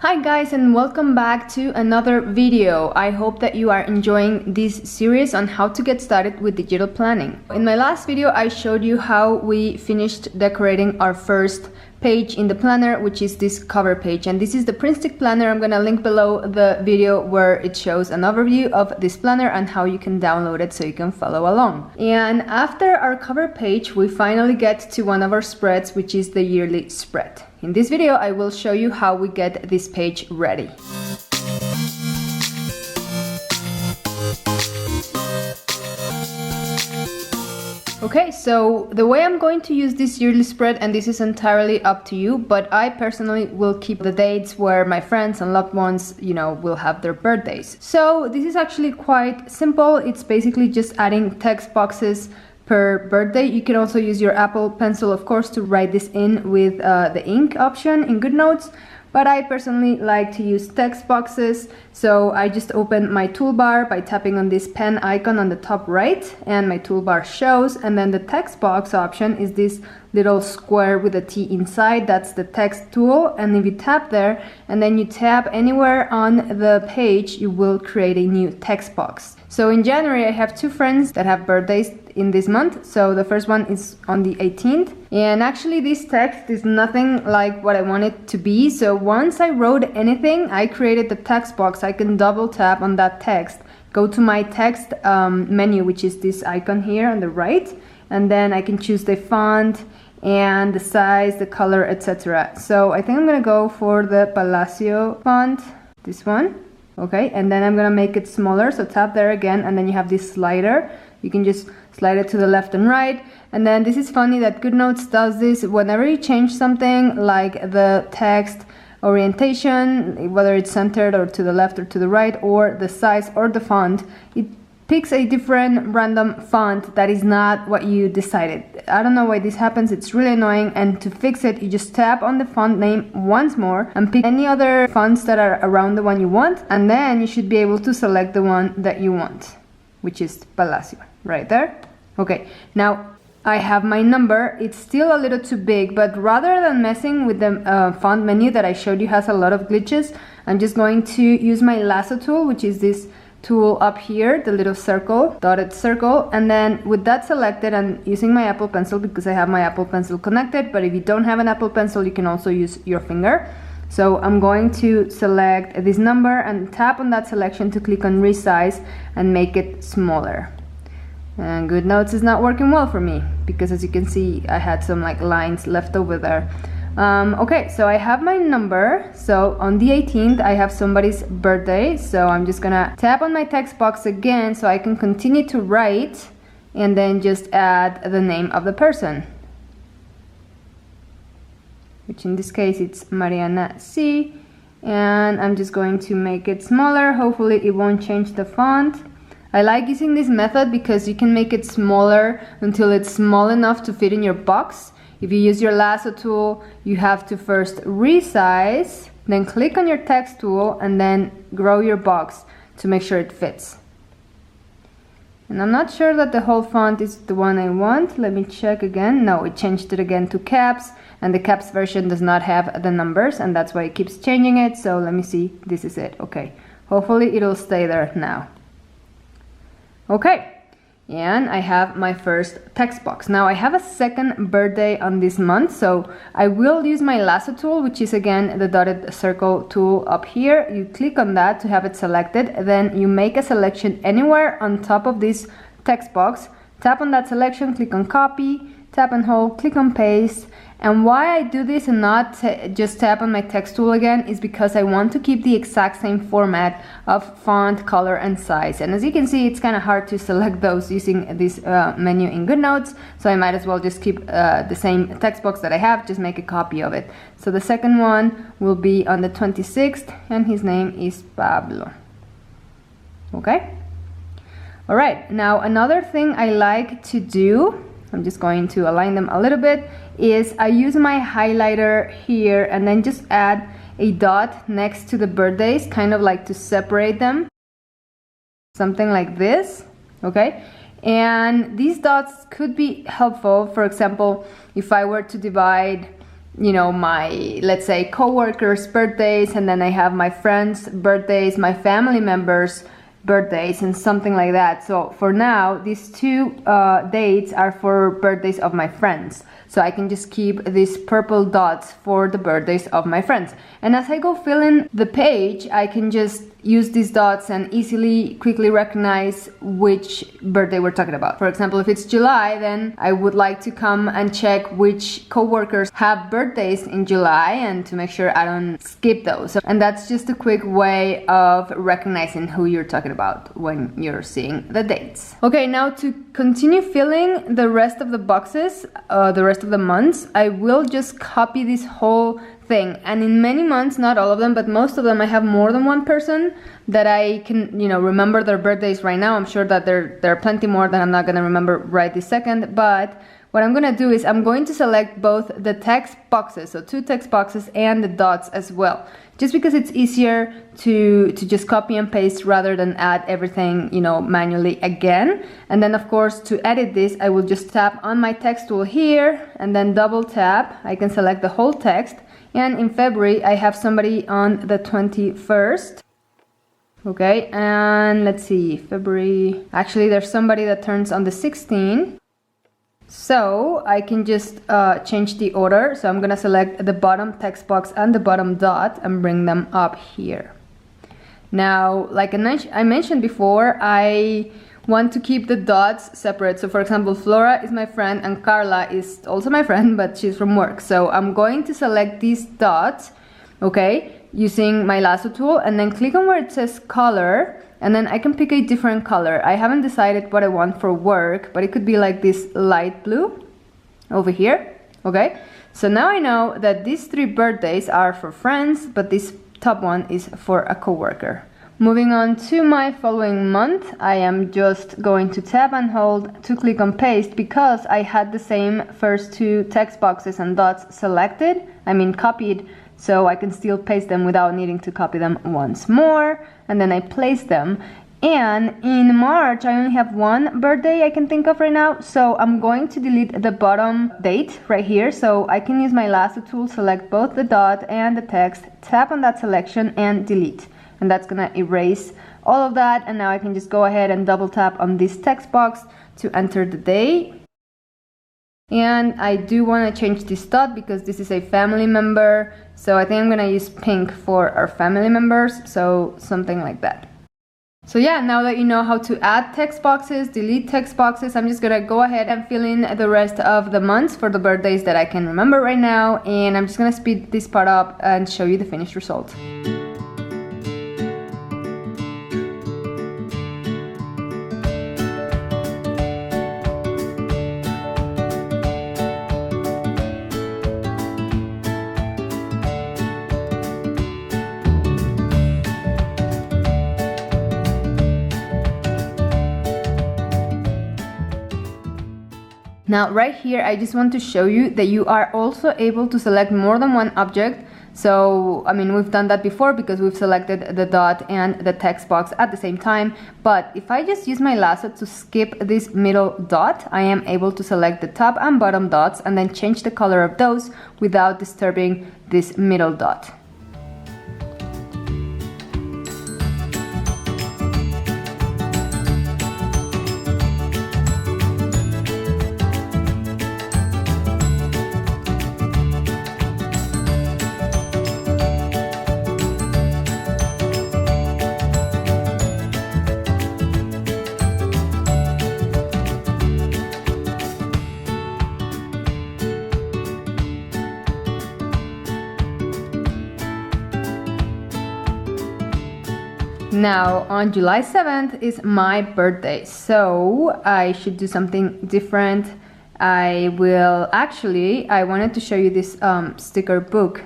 Hi guys, and welcome back to another video. I hope that you are enjoying this series on how to get started with digital planning. In my last video I showed you how we finished decorating our first page in the planner, which is this cover page, and this is the PrintStick planner. I'm gonna link below the video where it shows an overview of this planner and how you can download it so you can follow along. And after our cover page we finally get to one of our spreads, which is the yearly spread. In this video I will show you how we get this page ready. Okay, so the way I'm going to use this yearly spread, and this is entirely up to you, but I personally will keep the dates where my friends and loved ones, will have their birthdays. So this is actually quite simple. It's basically just adding text boxes per birthday. You can also use your Apple Pencil, of course, to write this in with the ink option in GoodNotes. But I personally like to use text boxes, so I just open my toolbar by tapping on this pen icon on the top right, and my toolbar shows, and then the text box option is this little square with a T inside. That's the text tool, and if you tap there and then you tap anywhere on the page, you will create a new text box. So in January I have two friends that have birthdays in this month. So the first one is on the 18th, and actually this text is nothing like what I want it to be. So once I wrote anything, I created the text box. I can double tap on that text, go to my text menu, which is this icon here on the right, and then I can choose the font and the size, the color, etc. So I think I'm gonna go for the Palacio font, this one. Okay, and then I'm gonna make it smaller, so tap there again, and then you have this slider. You can just slide it to the left and right. And then this is funny that GoodNotes does this whenever you change something like the text orientation, whether it's centered or to the left or to the right, or the size or the font, it picks a different random font that is not what you decided. I don't know why this happens, it's really annoying, and to fix it you just tap on the font name once more and pick any other fonts that are around the one you want, and then you should be able to select the one that you want, which is Palacio, right there. Okay, now I have my number. It's still a little too big, but rather than messing with the font menu that I showed you has a lot of glitches, I'm just going to use my Lasso Tool, which is this tool up here, the little circle, dotted circle, and then with that selected and using my Apple Pencil, because I have my Apple Pencil connected, but if you don't have an Apple Pencil you can also use your finger. So I'm going to select this number and tap on that selection to click on resize and make it smaller. And GoodNotes is not working well for me because, as you can see, I had some lines left over there. Okay, so I have my number. So on the 18th I have somebody's birthday, so I'm just gonna tap on my text box again so I can continue to write, and then just add the name of the person, which in this case it's Mariana C, and I'm just going to make it smaller. Hopefully it won't change the font. I like using this method because you can make it smaller until it's small enough to fit in your box. If you use your Lasso tool, you have to first resize, then click on your text tool, and then grow your box to make sure it fits. And I'm not sure that the whole font is the one I want. Let me check again. No, it changed it again to caps, and the caps version does not have the numbers, and that's why it keeps changing it. So let me see. This is it. Okay. Hopefully it'll stay there now. Okay. And I have my first text box. Now I have a second birthday on this month, so I will use my Lasso tool, which is again the dotted circle tool up here. You click on that to have it selected, then you make a selection anywhere on top of this text box, tap on that selection, click on copy, tap and hold, click on paste. And why I do this and not just tap on my text tool again is because I want to keep the exact same format of font, color, and size. And as you can see, it's kind of hard to select those using this menu in GoodNotes, so I might as well just keep the same text box that I have, just make a copy of it. So the second one will be on the 26th, and his name is Pablo. Okay? Alright, now another thing I like to do, I'm just going to align them a little bit, is I use my highlighter here and then just add a dot next to the birthdays, kind of like to separate them, something like this. Okay, and these dots could be helpful. For example, if I were to divide you know, my, let's say, co-workers' birthdays, and then I have my friends' birthdays, my family members' birthdays, and something like that. So for now, these two dates are for birthdays of my friends. So I can just keep these purple dots for the birthdays of my friends. And as I go filling the page, I can just use these dots and quickly recognize which birthday we're talking about. For example, if it's July, then I would like to come and check which coworkers have birthdays in July and to make sure I don't skip those. And that's just a quick way of recognizing who you're talking about when you're seeing the dates. Okay, now to continue filling the rest of the boxes, the rest of the months, I will just copy this whole thing. And in many months, not all of them, but most of them, I have more than one person that I can, you know, remember their birthdays right now. I'm sure that there are plenty more that I'm not going to remember right this second. But what I'm going to do is I'm going to select both the text boxes, so 2 text boxes, and the dots as well, just because it's easier to just copy and paste rather than add everything, you know, manually again. And then of course, to edit this, I will just tap on my text tool here and then double tap. I can select the whole text. And in February, I have somebody on the 21st. Okay, and let's see, February. Actually, there's somebody that turns on the 16th. So I can just change the order. So I'm gonna select the bottom text box and the bottom dot and bring them up here. Now, like I mentioned before, I want to keep the dots separate. So for example, Flora is my friend and Carla is also my friend, but she's from work. So I'm going to select these dots, okay, using my lasso tool, and then click on where it says color, and then I can pick a different color. I haven't decided what I want for work, but it could be like this light blue over here, okay? So now I know that these 3 birthdays are for friends, but this top one is for a coworker. Moving on to my following month, I am just going to tap and hold to click on paste because I had the same first 2 text boxes and dots selected, copied, so I can still paste them without needing to copy them once more, and then I place them. And in March, I only have 1 birthday I can think of right now, so I'm going to delete the bottom date right here. So I can use my lasso tool, select both the dot and the text, tap on that selection and delete. And that's gonna erase all of that, and now I can just go ahead and double tap on this text box to enter the day. And I do want to change this dot because this is a family member, so I think I'm gonna use pink for our family members, so something like that. So yeah, now that you know how to add text boxes, delete text boxes, I'm just gonna go ahead and fill in the rest of the months for the birthdays that I can remember right now, and I'm just gonna speed this part up and show you the finished result. Now right here, I just want to show you that you are also able to select more than one object. So, we've done that before because we've selected the dot and the text box at the same time. But if I just use my lasso to skip this middle dot, I am able to select the top and bottom dots and then change the color of those without disturbing this middle dot. Now on July 7th is my birthday, so I should do something different. I wanted to show you this sticker book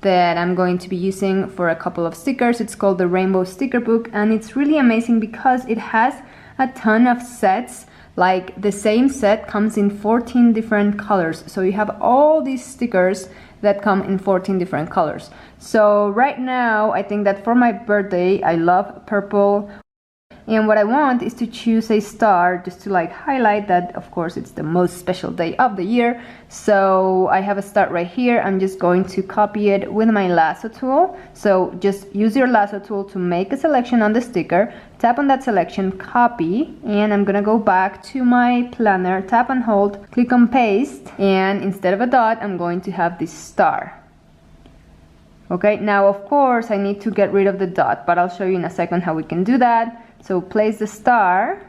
that I'm going to be using for a couple of stickers. It's called the Rainbow Sticker Book, and it's really amazing because it has a ton of sets. Like the same set comes in 14 different colors, so you have all these stickers that come in 14 different colors. So right now I think that for my birthday I love purple, And what I want is to choose a star just to like highlight that, of course, it's the most special day of the year. So I have a star right here. I'm just going to copy it with my lasso tool. So just use your lasso tool to make a selection on the sticker, tap on that selection, copy, and I'm gonna go back to my planner, tap and hold, click on paste, and instead of a dot, I'm going to have this star. Okay, now of course I need to get rid of the dot, but I'll show you in a second how we can do that. So place the star,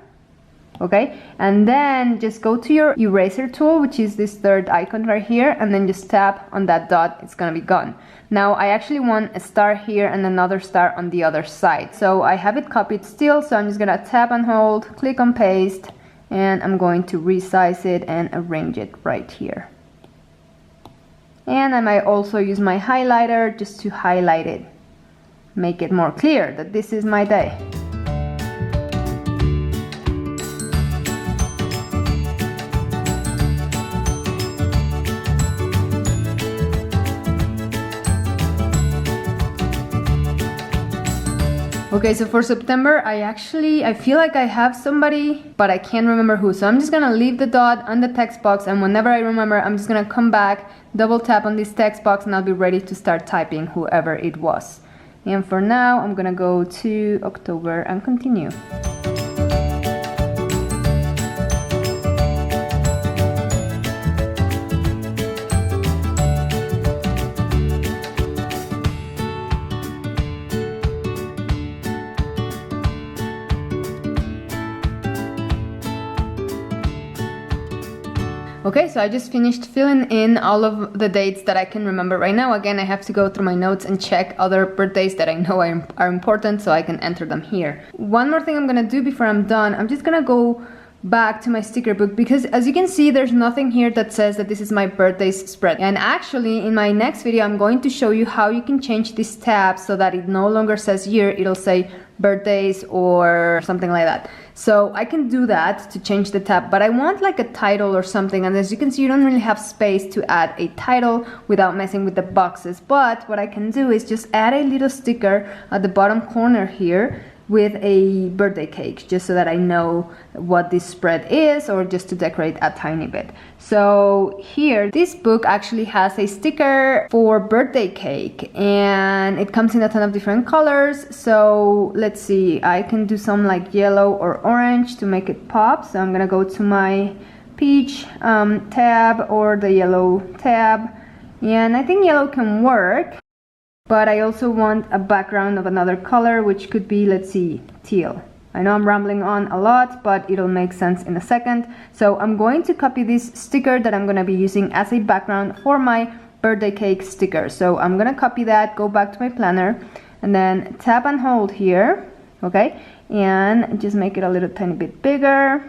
okay, and then just go to your eraser tool, which is this third icon right here, and then just tap on that dot. It's gonna be gone. Now I actually want a star here and another star on the other side. So I have it copied still, so I'm just gonna tap and hold, click on paste, and I'm going to resize it and arrange it right here. And I might also use my highlighter just to highlight it, make it more clear that this is my day. Okay, so for September, I feel like I have somebody, but I can't remember who. So I'm just gonna leave the dot on the text box, and whenever I remember, I'm just gonna come back, double tap on this text box, and I'll be ready to start typing whoever it was. And for now, I'm gonna go to October and continue. Okay, so I just finished filling in all of the dates that I can remember right now. Again, I have to go through my notes and check other birthdays that I know are important so I can enter them here. One more thing I'm gonna do before I'm done, I'm just gonna go back to my sticker book, because as you can see, there's nothing here that says that this is my birthdays spread. And actually, in my next video, I'm going to show you how you can change this tab so that it no longer says year, it'll say birthdays or something like that. So I can do that to change the tab, but I want like a title or something, and as you can see, you don't really have space to add a title without messing with the boxes. But what I can do is just add a little sticker at the bottom corner here with a birthday cake, just so that I know what this spread is, or just to decorate a tiny bit. So here, this book actually has a sticker for birthday cake, and it comes in a ton of different colors. So let's see, I can do some like yellow or orange to make it pop. So I'm gonna go to my peach tab or the yellow tab, and I think yellow can work. But I also want a background of another color, which could be, let's see, teal. I know I'm rambling on a lot, but it'll make sense in a second. So I'm going to copy this sticker that I'm gonna be using as a background for my birthday cake sticker. So I'm gonna copy that, go back to my planner, and then tap and hold here, okay? And just make it a little tiny bit bigger.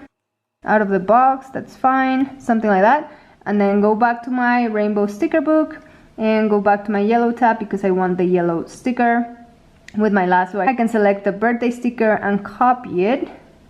Out of the box, that's fine, something like that. And then go back to my rainbow sticker book, and go back to my yellow tab because I want the yellow sticker. With my lasso, I can select the birthday sticker and copy it.